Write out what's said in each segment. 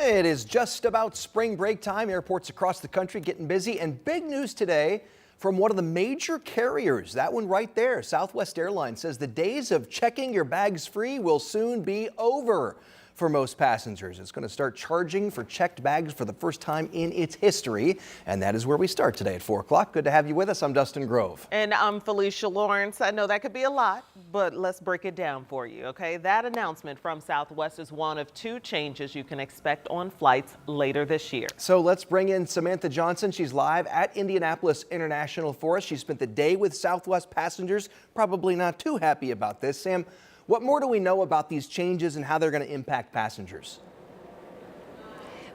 It is just about spring break time. Airports across the country getting busy, and big news today from one of the major carriers. That one right there. Southwest Airlines says the days of checking your bags free will soon be over for most passengers. It's going to start charging for checked bags for the first time in its history. And that is where we start today at 4 o'clock. Good to have you with us. I'm Dustin Grove. And I'm Felicia Lawrence. I know that could be a lot, but let's break it down for you, okay? That announcement from Southwest is one of two changes you can expect on flights later this year. So let's bring in Samantha Johnson. She's live at Indianapolis International for us. She spent the day with Southwest passengers. Probably not too happy about this. Sam, what more do we know about these changes and how they're going to impact passengers?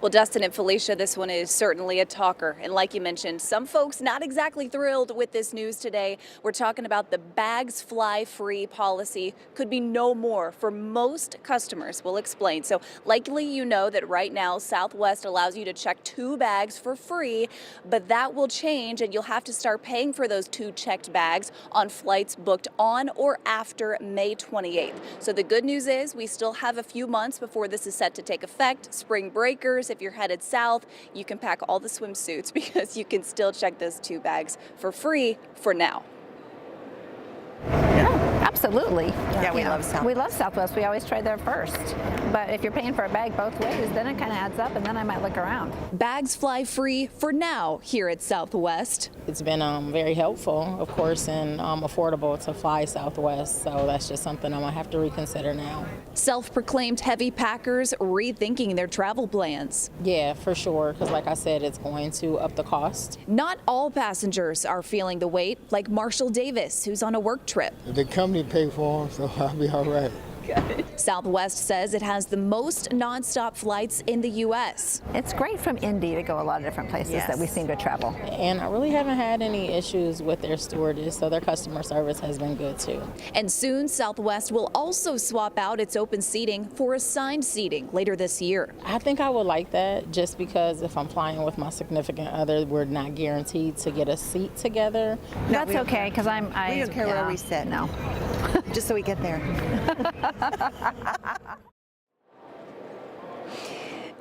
Well, Dustin and Felicia, this one is certainly a talker. And like you mentioned, some folks not exactly thrilled with this news today. We're talking about the bags fly free policy could be no more for most customers. We'll explain. So likely you know that right now Southwest allows you to check 2 bags for free, but that will change and you'll have to start paying for those 2 checked bags on flights booked on or after May 28th. So the good news is we still have a few months before this is set to take effect. Spring breakers, if you're headed south, you can pack all the swimsuits because you can still check those 2 bags for free for now. Absolutely. Yeah, we love Southwest. We love Southwest. We always try there first. But if you're paying for a bag both ways, then it kind of adds up, and then I might look around. Bags fly free for now here at Southwest. It's been very helpful, of course, and affordable to fly Southwest. So that's just something I'm going to have to reconsider now. Self-proclaimed heavy packers rethinking their travel plans. Yeah, for sure, because like I said, it's going to up the cost. Not all passengers are feeling the weight, like Marshall Davis, who's on a work trip. The company pay for them, so I'll be all right. Southwest says it has the most nonstop flights in the U.S. It's great from Indy to go a lot of different places that we seem to travel. And I really haven't had any issues with their stewardess, so their customer service has been good too. And soon Southwest will also swap out its open seating for assigned seating later this year. I think I would like that just because if I'm flying with my significant other, we're not guaranteed to get a seat together. That's okay, because I We don't care where we sit. No. Just so we get there.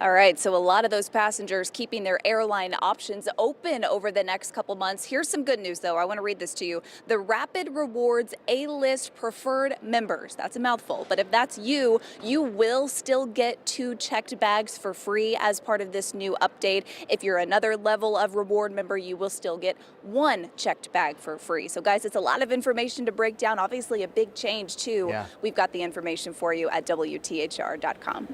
All right, so a lot of those passengers keeping their airline options open over the next couple months. Here's some good news, though. I want to read this to you. The Rapid Rewards A-List preferred members, that's a mouthful, but if that's you, you will still get 2 checked bags for free as part of this new update. If you're another level of reward member, you will still get 1 checked bag for free. So, guys, it's a lot of information to break down. Obviously, a big change, too. Yeah. We've got the information for you at WTHR.com.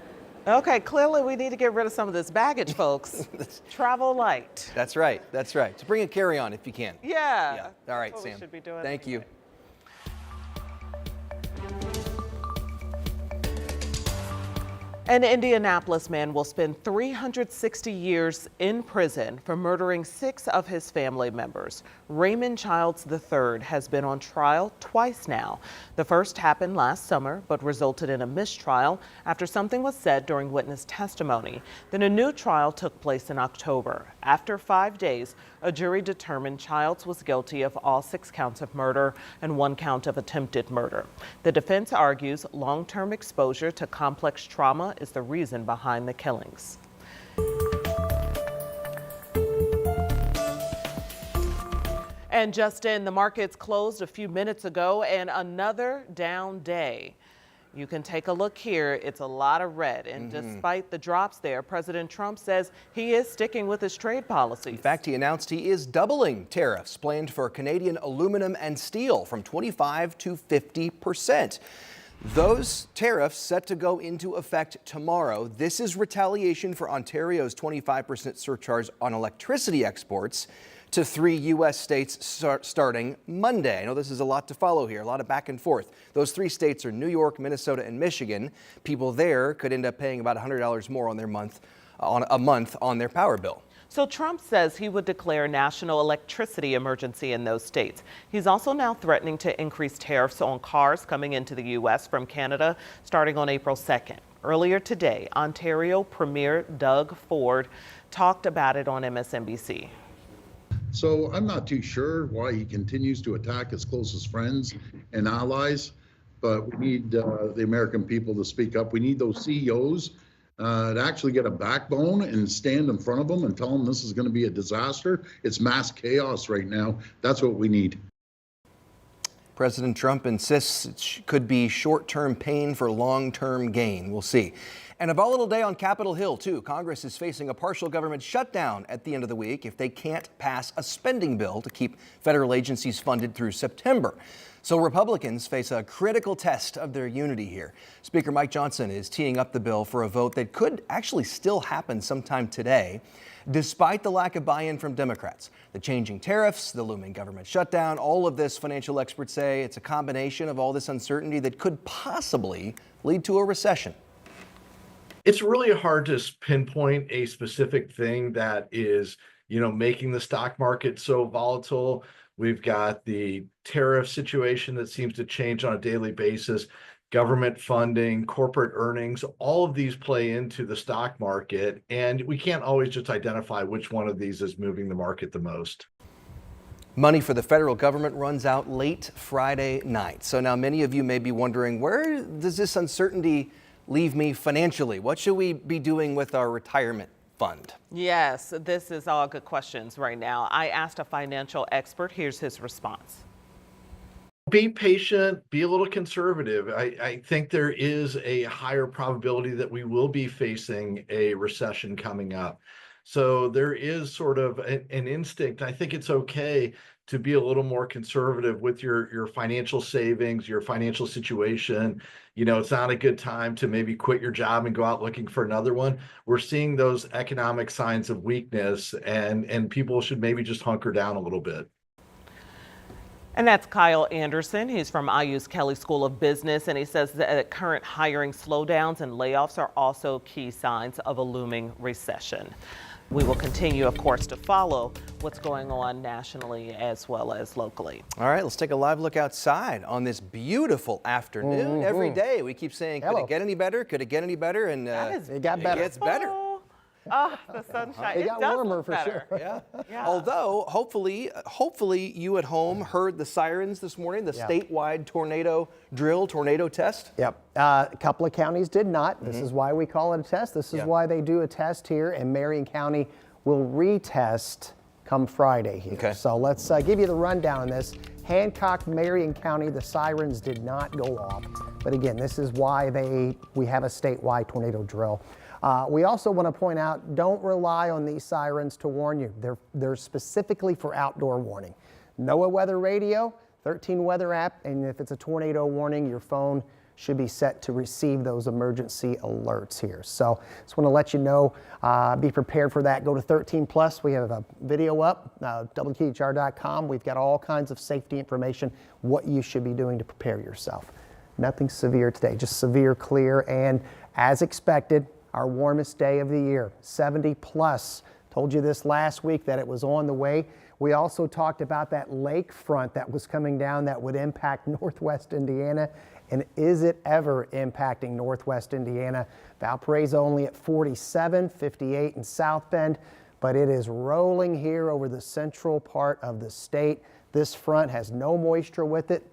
Okay, clearly we need to get rid of some of this baggage, folks. Travel light. That's right. That's right. So bring a carry-on if you can. Yeah. All right, That's what we Sam. should be doing Thank you. anyway. An Indianapolis man will spend 360 years in prison for murdering 6 of his family members. Raymond Childs III has been on trial twice now. The first happened last summer, but resulted in a mistrial after something was said during witness testimony. Then a new trial took place in October. After 5 days, a jury determined Childs was guilty of all 6 counts of murder and 1 count of attempted murder. The defense argues long-term exposure to complex trauma is the reason behind the killings. And Justin, the markets closed a few minutes ago and another down day. You can take a look here. It's a lot of red. And despite the drops there, President Trump says he is sticking with his trade policies. In fact, he announced he is doubling tariffs planned for Canadian aluminum and steel from 25 to 50%. Those tariffs set to go into effect tomorrow. This is retaliation for Ontario's 25% surcharge on electricity exports to 3 U.S. states starting Monday. I know this is a lot to follow here, a lot of back and forth. Those 3 states are New York, Minnesota, and Michigan. People there could end up paying about $100 more on a month on their power bill. So Trump says he would declare a national electricity emergency in those states. He's also now threatening to increase tariffs on cars coming into the U.S. from Canada starting on April 2nd. Earlier today, Ontario Premier Doug Ford talked about it on MSNBC. So I'm not too sure why he continues to attack his closest friends and allies, but we need the American people to speak up. We need those CEOs to actually get a backbone and stand in front of them and tell them this is going to be a disaster. It's mass chaos right now. That's what we need. President Trump insists it could be short-term pain for long-term gain. We'll see. And a volatile day on Capitol Hill, too. Congress is facing a partial government shutdown at the end of the week if they can't pass a spending bill to keep federal agencies funded through September. So Republicans face a critical test of their unity here. Speaker Mike Johnson is teeing up the bill for a vote that could actually still happen sometime today, despite the lack of buy-in from Democrats. The changing tariffs, the looming government shutdown, all of this, financial experts say, it's a combination of all this uncertainty that could possibly lead to a recession. It's really hard to pinpoint a specific thing that is, making the stock market so volatile. We've got the tariff situation that seems to change on a daily basis, government funding, corporate earnings, all of these play into the stock market, and we can't always just identify which one of these is moving the market the most. Money for the federal government runs out late Friday night. So now many of you may be wondering, where does this uncertainty leave me financially? What should we be doing with our retirement fund? Yes, this is all good questions right now. I asked a financial expert. Here's his response. Be patient, be a little conservative. I think there is a higher probability that we will be facing a recession coming up. So there is sort of an instinct. I think it's okay to be a little more conservative with your financial savings, your financial situation. It's not a good time to maybe quit your job and go out looking for another one. We're seeing those economic signs of weakness, and people should maybe just hunker down a little bit. And that's Kyle Anderson. He's from IU's Kelley School of Business, and he says that current hiring slowdowns and layoffs are also key signs of a looming recession. We will continue, of course, to follow what's going on nationally as well as locally. All right, let's take a live look outside on this beautiful afternoon. Every day we keep saying, could it get any better? Could it get any better? And it got better. It gets better. Oh, the sunshine. It got warmer for sure. Yeah. Although, hopefully you at home heard the sirens this morning, the statewide tornado drill, tornado test. Yep. A couple of counties did not. This is why we call it a test. This is why they do a test here, and Marion County will retest come Friday here. Okay. So let's give you the rundown on this. Hancock, Marion County, the sirens did not go off. But again, this is why we have a statewide tornado drill. We also want to point out, don't rely on these sirens to warn you. They're specifically for outdoor warning. NOAA Weather Radio, 13 Weather app, and if it's a tornado warning, your phone should be set to receive those emergency alerts here. So just want to let you know, be prepared for that. Go to 13 Plus. We have a video up, WKHR.com. We've got all kinds of safety information, what you should be doing to prepare yourself. Nothing severe today, just severe, clear, and as expected, our warmest day of the year, 70 plus. Told you this last week that it was on the way. We also talked about that lake front that was coming down that would impact northwest Indiana. And is it ever impacting northwest Indiana? Valparaiso only at 47, 58 in South Bend, but it is rolling here over the central part of the state. This front has no moisture with it,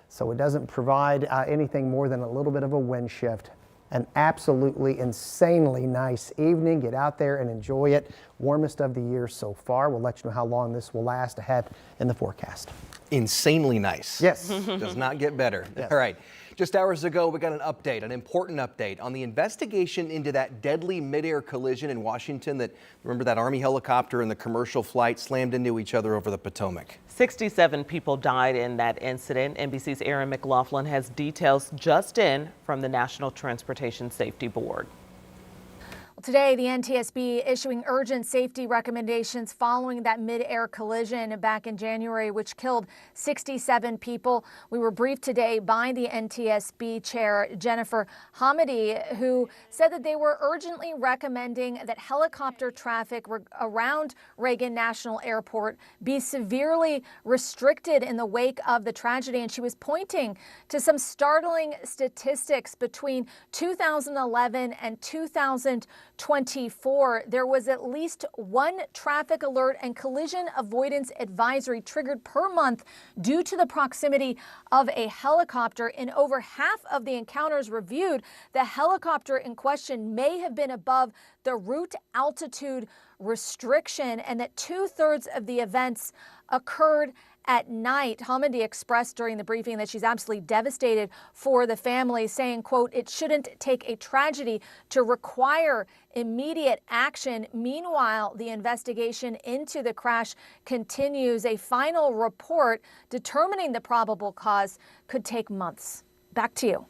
so it doesn't provide anything more than a little bit of a wind shift. An absolutely insanely nice evening. Get out there and enjoy it. Warmest of the year so far. We'll let you know how long this will last ahead in the forecast. Insanely nice. Yes. Does not get better. Yes. All right. Just hours ago, we got an update, an important update on the investigation into that deadly midair collision in Washington remember that Army helicopter and the commercial flight slammed into each other over the Potomac. 67 people died in that incident. NBC's Aaron McLaughlin has details just in from the National Transportation Safety Board. Today, the NTSB issuing urgent safety recommendations following that mid-air collision back in January, which killed 67 people. We were briefed today by the NTSB chair, Jennifer Hamady, who said that they were urgently recommending that helicopter traffic around Reagan National Airport be severely restricted in the wake of the tragedy. And she was pointing to some startling statistics between 2011 and 2020. 2024. There was at least one traffic alert and collision avoidance advisory triggered per month due to the proximity of a helicopter. In over half of the encounters reviewed, the helicopter in question may have been above the route altitude restriction, and that 2/3 of the events occurred at night. Hamidi expressed during the briefing that she's absolutely devastated for the family, saying, quote, "It shouldn't take a tragedy to require immediate action." Meanwhile, the investigation into the crash continues. A final report determining the probable cause could take months. Back to you.